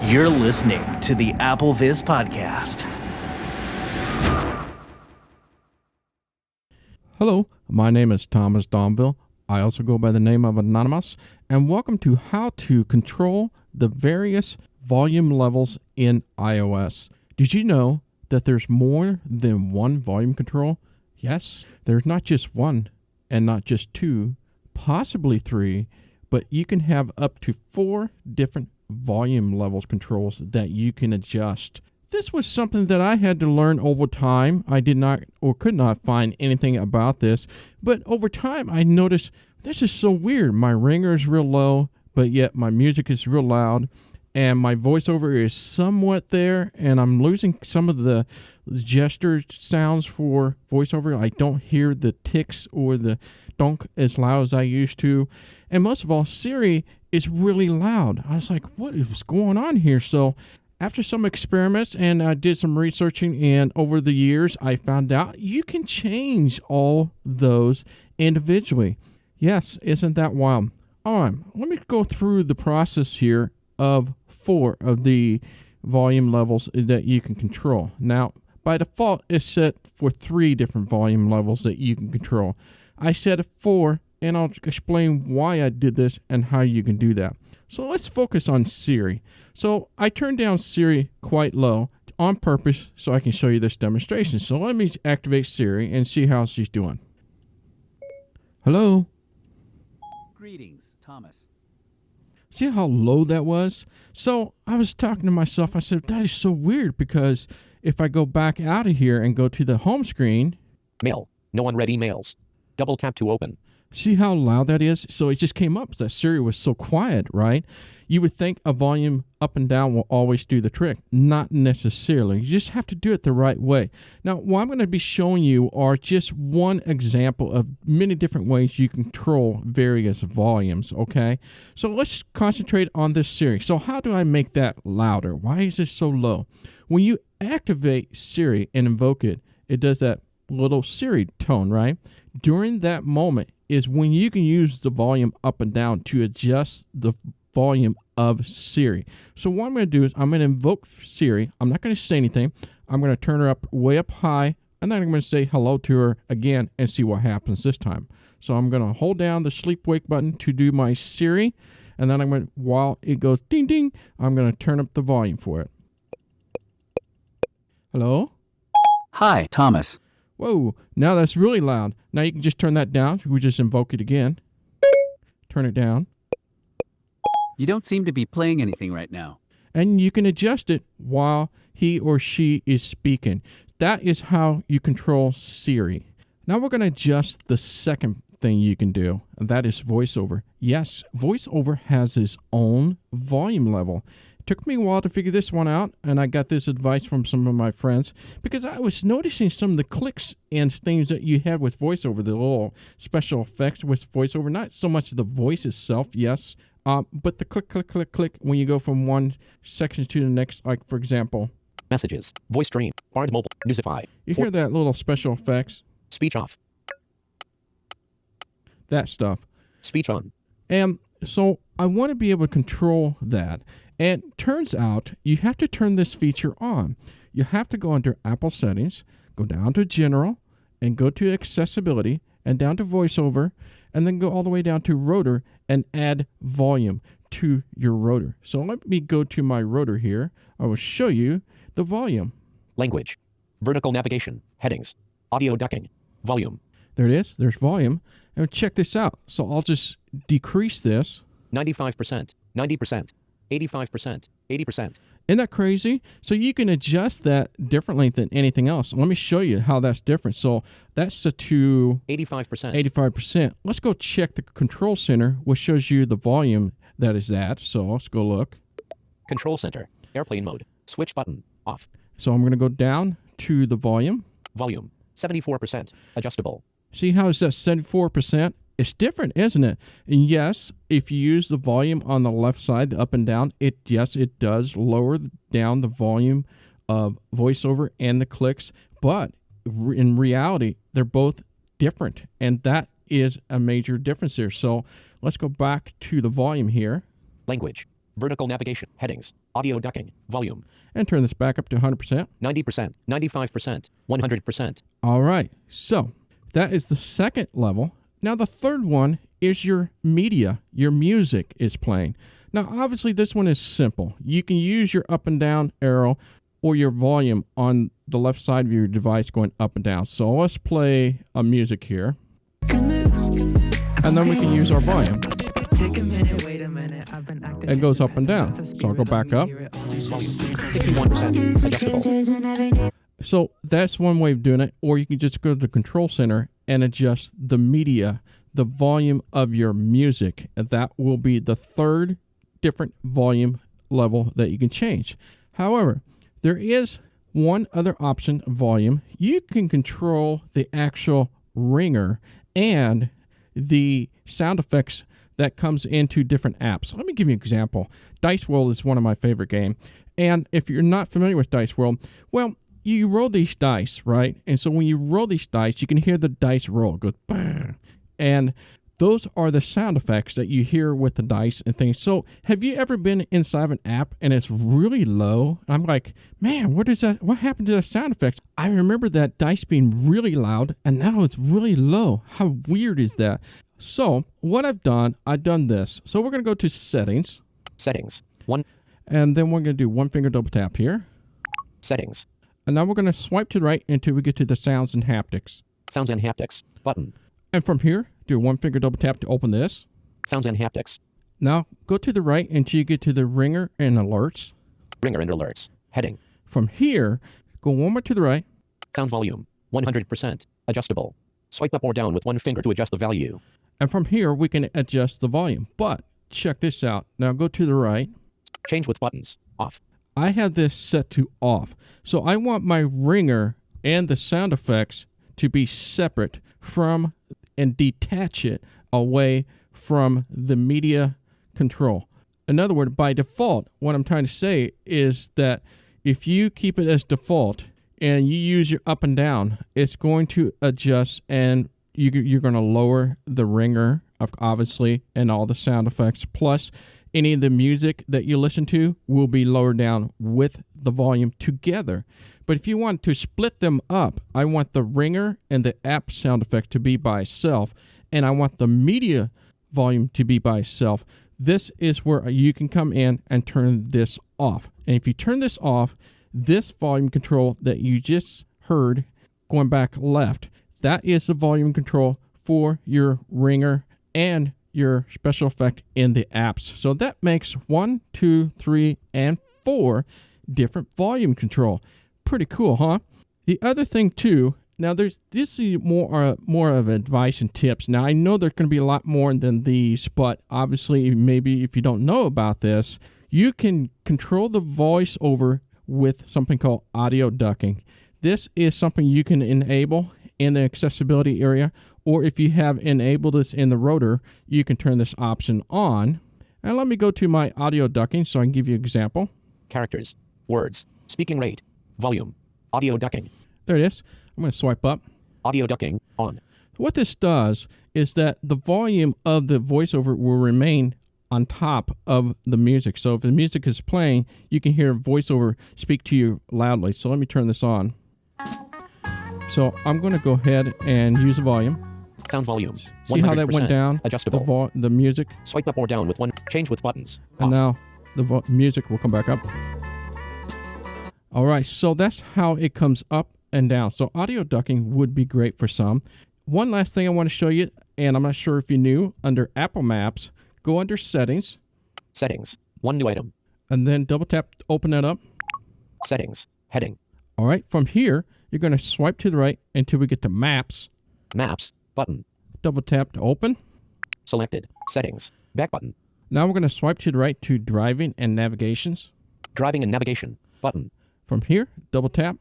You're listening to the Apple Viz Podcast. Hello, my name is Thomas Domville. I also go by the name of Anonymous, and welcome to how to control the various volume levels in iOS. Did you know that there's more than one volume control? Yes, there's not just one and not just two, possibly three, but you can have up to 4 different volume levels controls that you can adjust. This was something that I had to learn over time. I did not or could not find anything about this, but over time I noticed this is so weird. My ringer is real low, but yet my music is real loud, and my voiceover is somewhat there, and I'm losing some of the gesture sounds for voiceover. I don't hear the ticks or the donk as loud as I used to. And most of all, Siri is really loud. I was like, what is going on here? So after some experiments and I did some researching, and over the years, I found out you can change all those individually. Yes, isn't that wild? All right, let me go through the process here of 4 of the volume levels that you can control. Now, by default, it's set for 3 different volume levels that you can control. I set it 4, and I'll explain why I did this and how you can do that. So let's focus on Siri. So I turned down Siri quite low on purpose so I can show you this demonstration. So let me activate Siri and see how she's doing. Hello? Greetings, Thomas. See how low that was? So I was talking to myself. I said, that is so weird, because if I go back out of here and go to the home screen. Mail. No unread emails. Double tap to open. See how loud that is? So it just came up that Siri was so quiet, right? You would think a volume up and down will always do the trick. Not necessarily. You just have to do it the right way. Now, what I'm going to be showing you are just one example of many different ways you control various volumes, okay? So let's concentrate on this Siri. So how do I make that louder? Why is it so low? When you activate Siri and invoke it, it does that little Siri tone, right? During that moment is when you can use the volume up and down to adjust the volume of Siri. So what I'm going to do is I'm going to invoke Siri. I'm not going to say anything. I'm going to turn her up way up high, and then I'm going to say hello to her again and see what happens this time. So I'm going to hold down the sleep wake button to do my Siri, and then I'm going to, while it goes ding ding, I'm going to turn up the volume for it. Hello? Hi, Thomas. Whoa, now that's really loud. Now you can just turn that down. We just invoke it again. Turn it down. You don't seem to be playing anything right now. And you can adjust it while he or she is speaking. That is how you control Siri. Now we're going to adjust the second thing you can do, and that is VoiceOver. Yes, VoiceOver has its own volume level. Took me a while to figure this one out, and I got this advice from some of my friends, because I was noticing some of the clicks and things that you have with VoiceOver, the little special effects with VoiceOver, not so much the voice itself, yes, but the click, click, click, click when you go from one section to the next, like, for example. Messages. Voice stream. Bard mobile. Newsify. You hear that little special effects? Speech off. That stuff. Speech on. And so I want to be able to control that. And turns out you have to turn this feature on. You have to go under Apple Settings, go down to General, and go to Accessibility, and down to VoiceOver, and then go all the way down to Rotor and add volume to your rotor. So let me go to my rotor here. I will show you the volume. Language. Vertical navigation. Headings. Audio ducking. Volume. There it is. There's volume. And check this out. So I'll just decrease this. 95%. 90%. 85%, 80%. Isn't that crazy? So you can adjust that differently than anything else. Let me show you how that's different. So that's set to 85%. 85%. Let's go check the control center, which shows you the volume that is at. So let's go look. Control center. Airplane mode. Switch button. Off. So I'm going to go down to the volume. Volume. 74%. Adjustable. See how it's at 74%? It's different, isn't it? And yes, if you use the volume on the left side, the up and down, it does lower down the volume of VoiceOver and the clicks. But in reality, they're both different, and that is a major difference here. So let's go back to the volume here. Language. Vertical navigation. Headings. Audio ducking. Volume. And turn this back up to 100%. 90%. 95%. 100%. All right. So that is the second level. Now the third one is your media. Your music is playing. Now obviously this one is simple. You can use your up and down arrow or your volume on the left side of your device going up and down. So let's play a music here. And then we can use our volume. It goes up and down. So I'll go back up. Volume. 61%. Adjustable. So that's one way of doing it. Or you can just go to the control center and adjust the media, the volume of your music. And that will be the third different volume level that you can change. However, there is one other option, volume. You can control the actual ringer and the sound effects that comes into different apps. Let me give you an example. Dice World is one of my favorite games. And if you're not familiar with Dice World, well, you roll these dice, right? And so when you roll these dice, you can hear the dice roll. It goes bang. And those are the sound effects that you hear with the dice and things. So have you ever been inside of an app and it's really low? I'm like, man, what happened to the sound effects? I remember that dice being really loud and now it's really low. How weird is that? So what I've done this. So we're going to go to settings. Settings. 1. And then we're going to do one finger double tap here. Settings. And now we're going to swipe to the right until we get to the sounds and haptics. Sounds and haptics. Button. And from here, do one finger double tap to open this. Sounds and haptics. Now go to the right until you get to the ringer and alerts. Ringer and alerts. Heading. From here, go one more to the right. Sound volume. 100%. Adjustable. Swipe up or down with one finger to adjust the value. And from here, we can adjust the volume. But check this out. Now go to the right. Change with buttons. Off. I have this set to off. So I want my ringer and the sound effects to be separate from and detach it away from the media control. In other words, by default, what I'm trying to say is that if you keep it as default and you use your up and down, it's going to adjust and you're going to lower the ringer, obviously, and all the sound effects. Plus, any of the music that you listen to will be lowered down with the volume together. But if you want to split them up, I want the ringer and the app sound effect to be by itself, and I want the media volume to be by itself. This is where you can come in and turn this off. And if you turn this off, this volume control that you just heard going back left, that is the volume control for your ringer and your special effect in the apps. So that makes 1, 2, 3, and 4 different volume control. Pretty cool, huh? The other thing too, now this is more of advice and tips. Now I know there's going to be a lot more than these, but obviously maybe if you don't know about this, you can control the voiceover with something called audio ducking. This is something you can enable in the accessibility area, or if you have enabled this in the rotor, you can turn this option on. And let me go to my audio ducking so I can give you an example. Characters. Words. Speaking rate. Volume. Audio ducking. There it is. I'm going to swipe up. Audio ducking. On. What this does is that the volume of the voiceover will remain on top of the music. So if the music is playing, you can hear voiceover speak to you loudly. So let me turn this on. So I'm going to go ahead and use the volume. Sound volume. See how that went down? Adjustable. The music. Swipe up or down with one. Change with buttons. And Off. now the music will come back up. All right, so that's how it comes up and down. So audio ducking would be great for some. One last thing I want to show you, and I'm not sure if you knew, under Apple Maps, go under Settings. Settings. One new item. And then double tap to open that up. Settings. Heading. All right, from here, you're going to swipe to the right until we get to Maps. Maps. Button. Double tap to open. Selected. Settings. Back button. Now we're going to swipe to the right to Driving and Navigations. Driving and navigation. Button. From here, double tap.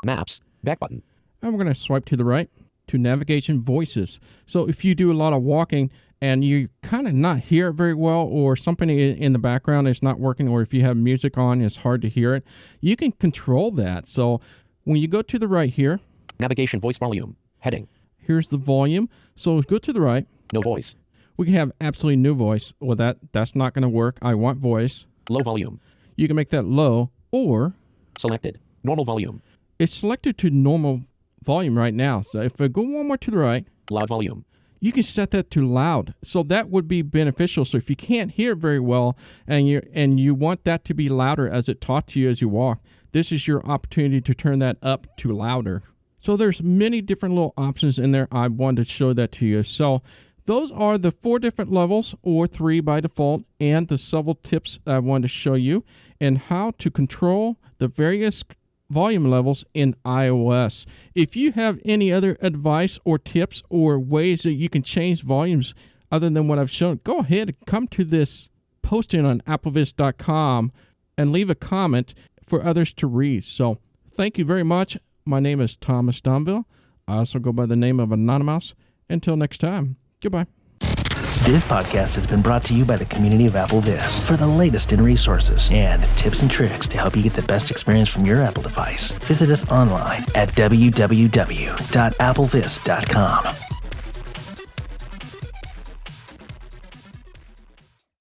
Maps. Back button. And we're going to swipe to the right to Navigation Voices. So if you do a lot of walking and you kind of not hear it very well, or something in the background is not working, or if you have music on, it's hard to hear it, you can control that. So when you go to the right here, Navigation voice volume. Heading. here's the volume. So go to the right. No voice. We can have absolutely no voice. Well, that's not going to work. I want voice. Low volume. You can make that low, or Selected. Normal volume. it's selected to normal volume right now. So if I go one more to the right, Loud volume. you can set that to loud. So that would be beneficial. So if you can't hear very well and you want that to be louder as it talks to you as you walk, this is your opportunity to turn that up to louder. So there's many different little options in there. I wanted to show that to you. So those are the 4 different levels, or 3 by default, and the several tips I wanted to show you and how to control the various volume levels in iOS. If you have any other advice or tips or ways that you can change volumes other than what I've shown, go ahead and come to this posting on applevis.com and leave a comment for others to read. So thank you very much. My name is Thomas Domville. I also go by the name of Anonymous. Until next time, goodbye. This podcast has been brought to you by the community of AppleVis. For the latest in resources and tips and tricks to help you get the best experience from your Apple device, visit us online at www.applevis.com.